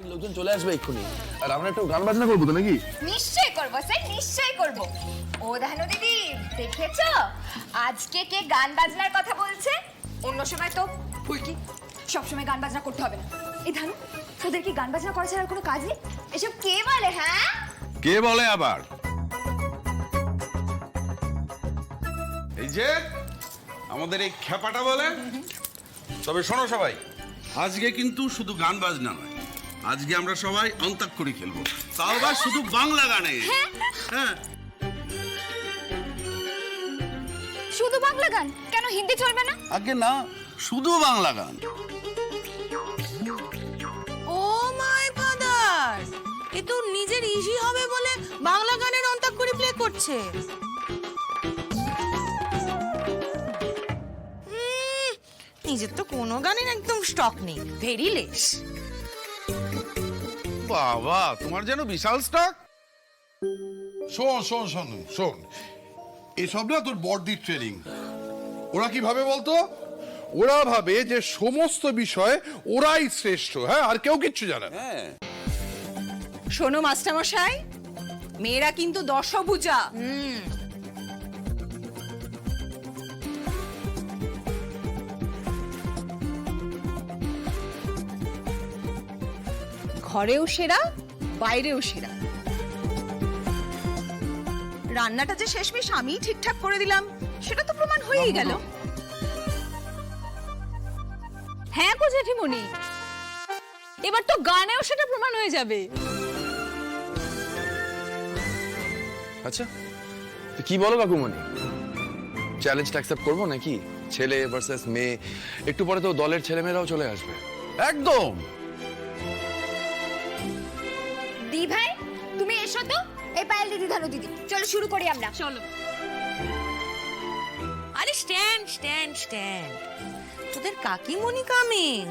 লোকজন চলে আসবে এক্ষুনি, আর আমরা একটু গান বাজনা করবো তো নাকি? নিশ্চয়ই করব স্যার, নিশ্চয়ই করব। ও ধানু দিদি, দেখেছো আজকে কে গান বাজনার কথা বলছে? অন্য সময় তো ফুলকি সবসময় গান বাজনা করতে হবে না। এই ধানু, তোদের কি গান বাজনা করা ছাড়া আর কোনো কাজ নেই? এসব কে বলে? হ্যাঁ, কে বলে আবার? এই যে আমাদের এই খেপাটা বলে। তবে শোনো সবাই, আজকে কিন্তু শুধু গান বাজনা নয়, আজকে আমরা সবাই অন্তাক্ষরী খেলবো, তাও আবার শুধু বাংলা গানে। হ্যাঁ, শুধু বাংলা গান কেন, হিন্দি চলবে না? আগে না, শুধু বাংলা গান। ও মাই ফাদার, এ তো নিজের ইজি হবে বলে বাংলা গানের অন্তাক্ষরী প্লে করছে। নিজের তো কোনো গানের একদম স্টক নেই, ভেরি লেস। বাবা, তোমার যেন বিশাল স্টক। শোন শোন শোন শোন, এসব না তোর বড়দির ট্রেনিং। ওরা কি ভাবে বলতো? ওরা ভাবে যে সমস্ত বিষয় ওরাই শ্রেষ্ঠ, হ্যাঁ, আর কেউ কিচ্ছু জানে না। হ্যাঁ, শোনো মাস্টারমশাই, মেয়েরা কিন্তু দশভুজা। ঘরেও সেরা, বাইরেও সেরা। রান্নাটা যে শেষমেশ আমিই ঠিকঠাক করে দিলাম, সেটা তো প্রমাণ হয়েই গেল। হ্যাঁ গো জেঠিমণি, এবার তো গানেও সেটা প্রমাণ হয়ে যাবে। আচ্ছা, তো কি বলো কাকুমণি, চ্যালেঞ্জটা অ্যাকসেপ্ট করবো নাকি? ছেলে ভার্সেস মেয়ে, একটু পরে তো দলের ছেলেমেয়েরাও চলে আসবে। একদম। দি ভাই, তুমি এসো তো। এই পায়েল দিদি, ধানু দিদি, চলো শুরু করি আমরা। চলো। আরে স্ট্যান্ড স্ট্যান্ড স্ট্যান্ড, তোদের কাকিমণি কামিং।